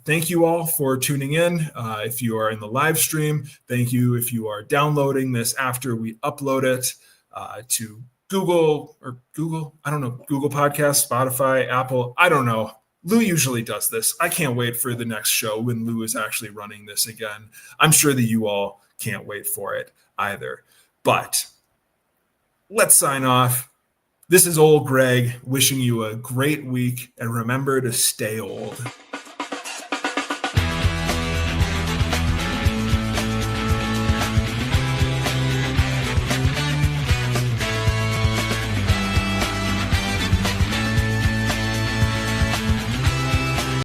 Thank you all for tuning in. If you are in the live stream, thank you if you are downloading this after we upload it to Google, I don't know, Google Podcasts, Spotify, Apple, I don't know. Lou usually does this. I can't wait for the next show when Lou is actually running this again. I'm sure that you all can't wait for it either. But let's sign off. This is old Gregg wishing you a great week, and remember to stay old.